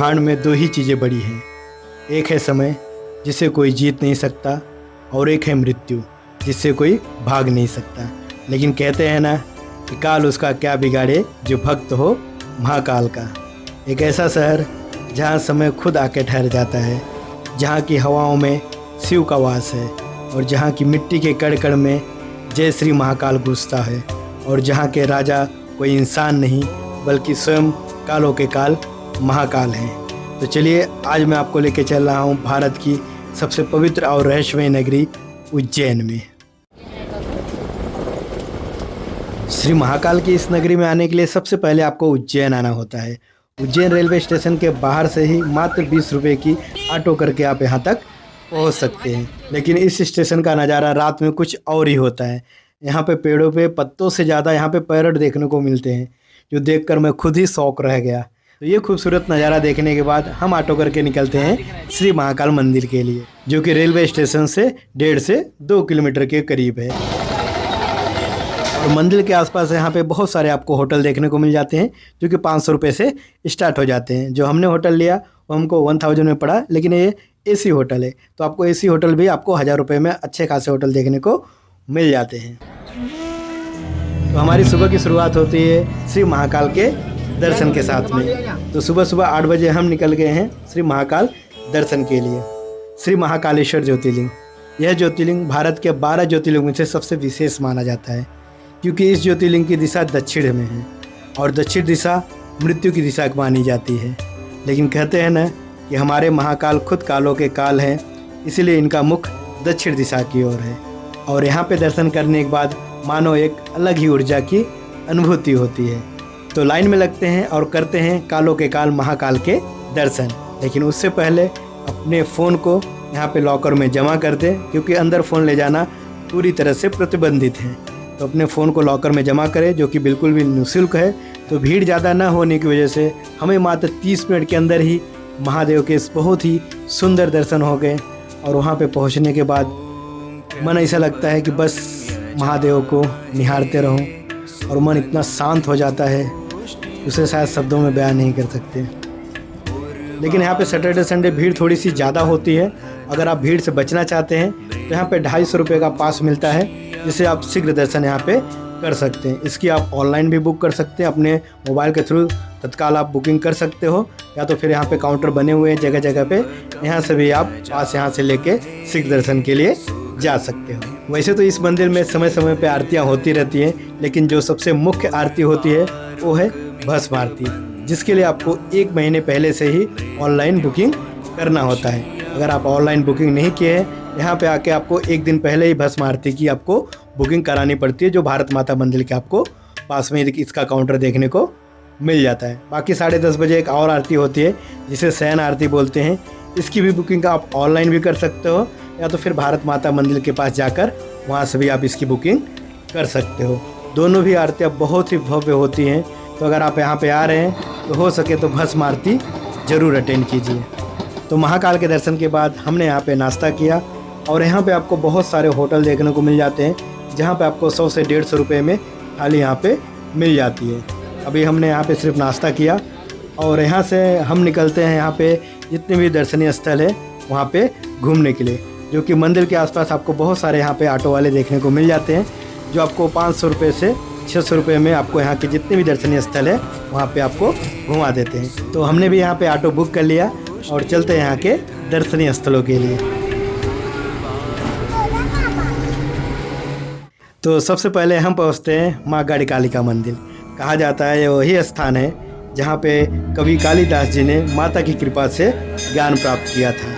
ब्रह्मांड में दो ही चीज़ें बड़ी हैं, एक है समय जिसे कोई जीत नहीं सकता और एक है मृत्यु जिससे कोई भाग नहीं सकता। लेकिन कहते हैं ना कि काल उसका क्या बिगाड़े जो भक्त हो महाकाल का। एक ऐसा शहर जहाँ समय खुद आके ठहर जाता है, जहाँ की हवाओं में शिव का वास है और जहाँ की मिट्टी के कण कण में जय श्री महाकाल गूंजता है और जहाँ के राजा कोई इंसान नहीं बल्कि स्वयं कालों के काल महाकाल हैं। तो चलिए आज मैं आपको लेके चल रहा हूँ भारत की सबसे पवित्र और रहस्यमय नगरी उज्जैन में। श्री महाकाल की इस नगरी में आने के लिए सबसे पहले आपको उज्जैन आना होता है। उज्जैन रेलवे स्टेशन के बाहर से ही मात्र 20 रुपये की ऑटो करके आप यहाँ तक पहुँच सकते हैं। लेकिन इस स्टेशन का नज़ारा रात में कुछ और ही होता है। यहाँ पे पेड़ों पे पत्तों से ज़्यादा यहाँ पे पैरट देखने को मिलते हैं, जो देखकर मैं खुद ही शौक रह गया। तो ये खूबसूरत नज़ारा देखने के बाद हम ऑटो करके निकलते हैं श्री महाकाल मंदिर के लिए, जो कि रेलवे स्टेशन से 1.5 से 2 किलोमीटर के करीब है। और मंदिर के आसपास यहाँ पे बहुत सारे आपको होटल देखने को मिल जाते हैं, जो कि 500 रुपये से स्टार्ट हो जाते हैं। जो हमने होटल लिया वो हमको 1000 में पड़ा, लेकिन ये एसी होटल है, तो आपको एसी होटल भी आपको 1000 रुपये में अच्छे खासे होटल देखने को मिल जाते हैं। तो हमारी सुबह की शुरुआत होती है श्री महाकाल के दर्शन के साथ में। तो सुबह सुबह 8 बजे हम निकल गए हैं श्री महाकाल दर्शन के लिए। श्री महाकालेश्वर ज्योतिर्लिंग, यह ज्योतिर्लिंग भारत के 12 ज्योतिर्लिंग में से सबसे विशेष माना जाता है, क्योंकि इस ज्योतिर्लिंग की दिशा दक्षिण में है और दक्षिण दिशा मृत्यु की दिशा मानी जाती है। लेकिन कहते हैं ना कि हमारे महाकाल खुद कालों के काल हैं, इसीलिए इनका मुख दक्षिण दिशा की ओर है। और यहाँ पे दर्शन करने के बाद मानो एक अलग ही ऊर्जा की अनुभूति होती है। तो लाइन में लगते हैं और करते हैं कालों के काल महाकाल के दर्शन। लेकिन उससे पहले अपने फ़ोन को यहाँ पे लॉकर में जमा कर दें, क्योंकि अंदर फ़ोन ले जाना पूरी तरह से प्रतिबंधित है। तो अपने फ़ोन को लॉकर में जमा करें, जो कि बिल्कुल भी निःशुल्क है। तो भीड़ ज़्यादा ना होने की वजह से हमें मात्र 30 मिनट के अंदर ही महादेव के बहुत ही सुंदर दर्शन हो गए। और वहाँ पे पहुँचने के बाद मन ऐसा लगता है कि बस महादेव को निहारते रहूं, और मन इतना शांत हो जाता है उसे शायद शब्दों में बयान नहीं कर सकते। लेकिन यहाँ पे सैटरडे संडे भीड़ थोड़ी सी ज़्यादा होती है। अगर आप भीड़ से बचना चाहते हैं तो यहाँ पे 250 रुपये का पास मिलता है, जिससे आप शीघ्र दर्शन यहाँ पे कर सकते हैं। इसकी आप ऑनलाइन भी बुक कर सकते हैं, अपने मोबाइल के थ्रू तत्काल आप बुकिंग कर सकते हो, या तो फिर यहाँ पे काउंटर बने हुए हैं जगह जगह पे, यहाँ से भी आप पास यहाँ से लेके शीघ्र दर्शन के लिए जा सकते हो। वैसे तो इस मंदिर में समय समय पे आरतियाँ होती रहती हैं, लेकिन जो सबसे मुख्य आरती होती है वो है भस्म आरती, जिसके लिए आपको 1 महीने पहले से ही ऑनलाइन बुकिंग करना होता है। अगर आप ऑनलाइन बुकिंग नहीं किए हैं, यहाँ पे आके आपको 1 दिन पहले ही भस्म आरती की आपको बुकिंग करानी पड़ती है, जो भारत माता मंदिर के आपको पास में इसका काउंटर देखने को मिल जाता है। बाकी 10:30 बजे एक और आरती होती है, जिसे शयन आरती बोलते हैं। इसकी भी बुकिंग आप ऑनलाइन भी कर सकते हो, या तो फिर भारत माता मंदिर के पास जाकर वहाँ से भी आप इसकी बुकिंग कर सकते हो। दोनों भी आरतियाँ बहुत ही भव्य होती हैं। तो अगर आप यहाँ पे आ रहे हैं तो हो सके तो भस्म आरती ज़रूर अटेंड कीजिए। तो महाकाल के दर्शन के बाद हमने यहाँ पे नाश्ता किया, और यहाँ पे आपको बहुत सारे होटल देखने को मिल जाते हैं, जहाँ पे आपको 100 से 150 रुपये में थाली यहाँ पे मिल जाती है। अभी हमने यहाँ पे सिर्फ नाश्ता किया, और यहाँ से हम निकलते हैं यहाँ पे जितने भी दर्शनीय स्थल है वहाँ पे घूमने के लिए, जो कि मंदिर के आसपास आपको बहुत सारे यहाँ पे ऑटो वाले देखने को मिल जाते हैं, जो आपको 500 रुपये से 600 रुपये में आपको यहाँ के जितने भी दर्शनीय स्थल है वहाँ पे आपको घुमा देते हैं। तो हमने भी यहाँ पे ऑटो बुक कर लिया और चलते हैं यहाँ के दर्शनीय स्थलों के लिए। तो सबसे पहले हम पहुँचते हैं माँ गाड़ी कालिका मंदिर। कहा जाता है ये वही स्थान है जहाँ पे कवि कालिदास जी ने माता की कृपा से ज्ञान प्राप्त किया था,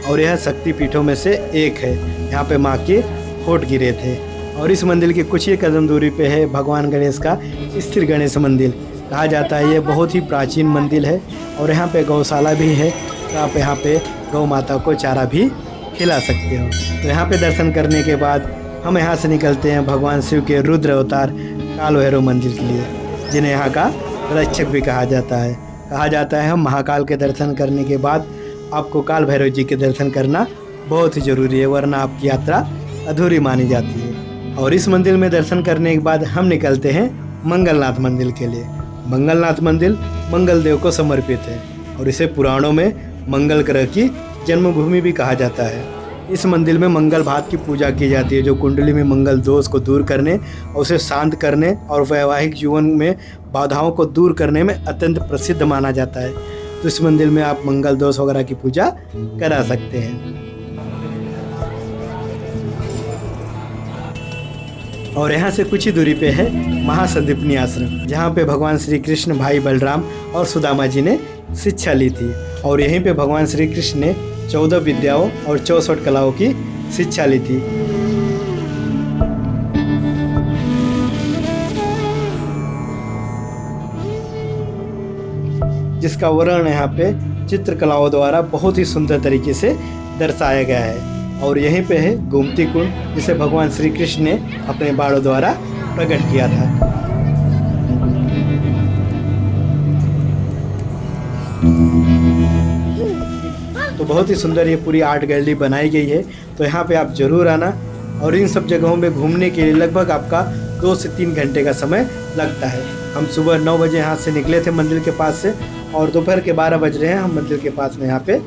और यह शक्तिपीठों में से एक है। यहाँ पे माँ के होठ गिरे थे। और इस मंदिर की कुछ ही कदम दूरी पे है भगवान गणेश का स्थिर गणेश मंदिर। कहा जाता है ये बहुत ही प्राचीन मंदिर है, और यहाँ पे गौशाला भी है, तो आप यहाँ पे गौ माता को चारा भी खिला सकते हो। तो यहाँ पे दर्शन करने के बाद हम यहाँ से निकलते हैं भगवान शिव के रुद्र अवतार काल भैरव मंदिर के लिए, जिन्हें यहाँ का रक्षक भी कहा जाता है। कहा जाता है हम महाकाल के दर्शन करने के बाद आपको काल भैरव जी के दर्शन करना बहुत ही ज़रूरी है, वरना आपकी यात्रा अधूरी मानी जाती है। और इस मंदिर में दर्शन करने के बाद हम निकलते हैं मंगलनाथ मंदिर के लिए। मंगलनाथ मंदिर मंगल देव को समर्पित है। और इसे पुराणों में मंगल ग्रह की जन्मभूमि भी कहा जाता है। इस मंदिर में मंगल भात की पूजा की जाती है, जो कुंडली में मंगल दोष को दूर करने और उसे शांत करने और वैवाहिक जीवन में बाधाओं को दूर करने में अत्यंत प्रसिद्ध माना जाता है। तो इस मंदिर में आप मंगल दोष वगैरह की पूजा करा सकते हैं। और यहाँ से कुछ ही दूरी पे है महासंदीपनी आश्रम, जहाँ पे भगवान श्री कृष्ण भाई बलराम और सुदामा जी ने शिक्षा ली थी। और यहीं पे भगवान श्री कृष्ण ने 14 विद्याओं और 64 कलाओं की शिक्षा ली थी। जिसका वर्णन यहाँ पे चित्रकलाओं द्वारा बहुत ही सुंदर तरीके से दर्शाया गया है। और यहीं पे है गोमती कुंड, जिसे भगवान श्री कृष्ण ने अपने बाणों द्वारा प्रकट किया था। तो बहुत ही सुंदर ये पूरी आर्ट गैलरी बनाई गई है। तो यहाँ पे आप जरूर आना। और इन सब जगहों में घूमने के लिए लगभग आपका 2 से 3 घंटे का समय लगता है। हम सुबह 9 बजे यहाँ से निकले थे मंदिर के पास से, और दोपहर के 12 बज रहे हैं, हम मंदिर के पास में यहाँ पे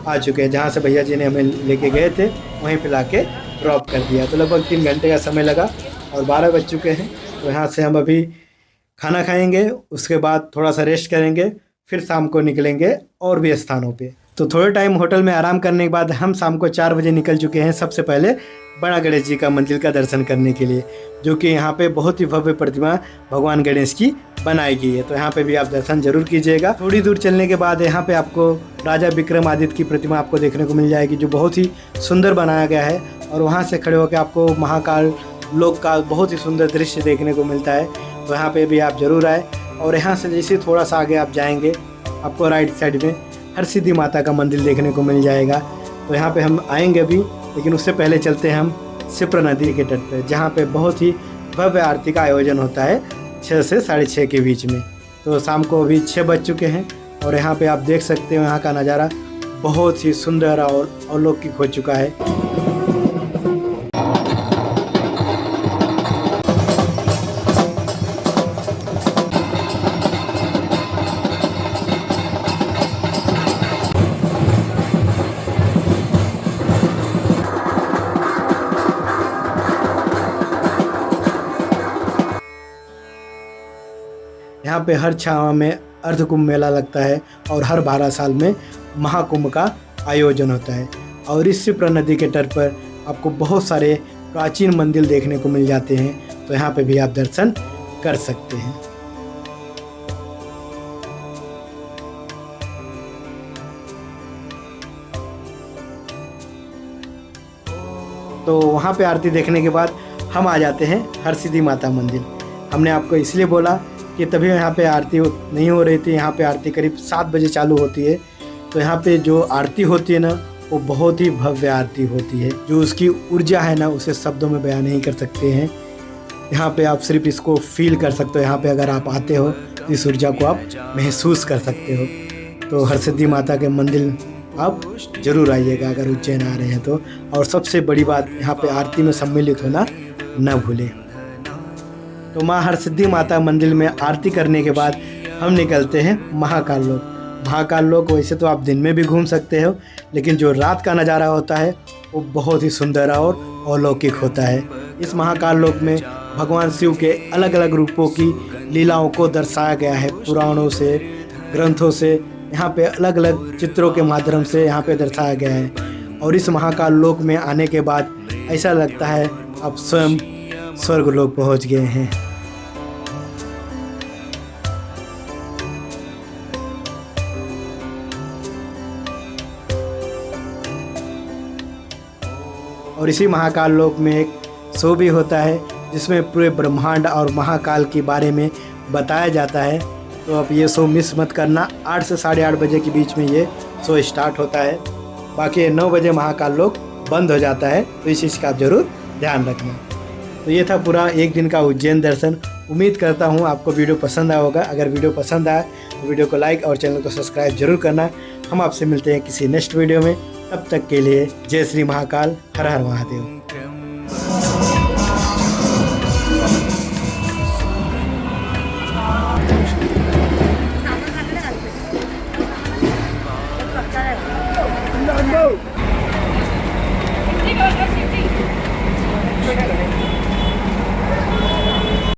आ चुके हैं। जहाँ से भैया जी ने हमें लेके गए थे वहीं पे लाके ड्रॉप कर दिया। तो लगभग 3 घंटे का समय लगा और 12 बज चुके हैं। तो यहाँ से हम अभी खाना खाएंगे, उसके बाद थोड़ा सा रेस्ट करेंगे, फिर शाम को निकलेंगे और भी स्थानों पे। तो थोड़े टाइम होटल में आराम करने के बाद हम शाम को 4 बजे निकल चुके हैं सबसे पहले बड़ा गणेश जी का मंदिर का दर्शन करने के लिए, जो कि यहाँ पे बहुत ही भव्य प्रतिमा भगवान गणेश की बनाई गई है। तो यहाँ पे भी आप दर्शन जरूर कीजिएगा। थोड़ी दूर चलने के बाद यहाँ पे आपको राजा विक्रमादित्य की प्रतिमा आपको देखने को मिल जाएगी, जो बहुत ही सुंदर बनाया गया है। और वहाँ से खड़े होकर आपको महाकाल लोक का बहुत ही सुंदर दृश्य देखने को मिलता है। तो यहाँ पे भी आप जरूर आए। और यहाँ से जैसे थोड़ा सा आगे आप जाएंगे, आपको राइट साइड में हरसिद्धि माता का मंदिर देखने को मिल जाएगा। तो यहाँ पे हम आएंगे अभी, लेकिन उससे पहले चलते हैं हम शिप्रा नदी के तट पर, जहाँ पे बहुत ही भव्य आरती का आयोजन होता है 6 से 6:30 के बीच में। तो शाम को अभी 6 बज चुके हैं और यहाँ पे आप देख सकते हो यहाँ का नज़ारा बहुत ही सुंदर और अलौकिक हो चुका है। यहाँ पे हर छावा में अर्धकुंभ मेला लगता है और हर 12 साल में महाकुंभ का आयोजन होता है। और इस शिप्रा नदी के तट पर आपको बहुत सारे प्राचीन मंदिर देखने को मिल जाते हैं। तो यहाँ पे भी आप दर्शन कर सकते हैं। तो वहाँ पे आरती देखने के बाद हम आ जाते हैं हरसिद्धि माता मंदिर। हमने आपको इसलिए बोला कि तभी यहाँ पे आरती नहीं हो रही थी। यहाँ पे आरती करीब 7 बजे चालू होती है। तो यहाँ पे जो आरती होती है ना, वो बहुत ही भव्य आरती होती है। जो उसकी ऊर्जा है ना, उसे शब्दों में बयान नहीं कर सकते हैं। यहाँ पे आप सिर्फ इसको फील कर सकते हो। यहाँ पे अगर आप आते हो तो इस ऊर्जा को आप महसूस कर सकते हो। तो हरसिद्धि माता के मंदिर आप जरूर आइएगा अगर उज्जैन आ रहे हैं तो। और सबसे बड़ी बात, यहाँ पे आरती में सम्मिलित होना न भूलें। तो माँ हरसिद्धि माता मंदिर में आरती करने के बाद हम निकलते हैं महाकाल लोक। महाकाल लोक वैसे तो आप दिन में भी घूम सकते हो, लेकिन जो रात का नज़ारा होता है वो बहुत ही सुंदर और अलौकिक होता है। इस महाकाल लोक में भगवान शिव के अलग अलग रूपों की लीलाओं को दर्शाया गया है। पुराणों से, ग्रंथों से, यहाँ पे अलग अलग चित्रों के माध्यम से यहाँ पे दर्शाया गया है। और इस महाकाल लोक में आने के बाद ऐसा लगता है आप स्वयं स्वर्ग लोक पहुँच गए हैं। और इसी महाकाल लोक में एक शो भी होता है, जिसमें पूरे ब्रह्मांड और महाकाल के बारे में बताया जाता है। तो आप ये शो मिस मत करना। 8 से 8:30 बजे के बीच में ये शो स्टार्ट होता है। बाकी 9 बजे महाकाल लोक बंद हो जाता है। तो इस चीज़ का आप जरूर ध्यान रखना। तो ये था पूरा एक दिन का उज्जैन दर्शन। उम्मीद करता हूँ आपको वीडियो पसंद आया होगा। अगर वीडियो पसंद आया तो वीडियो को लाइक और चैनल को सब्सक्राइब जरूर करना। हम आपसे मिलते हैं किसी नेक्स्ट वीडियो में। तब तक के लिए जय श्री महाकाल, हर हर महादेव।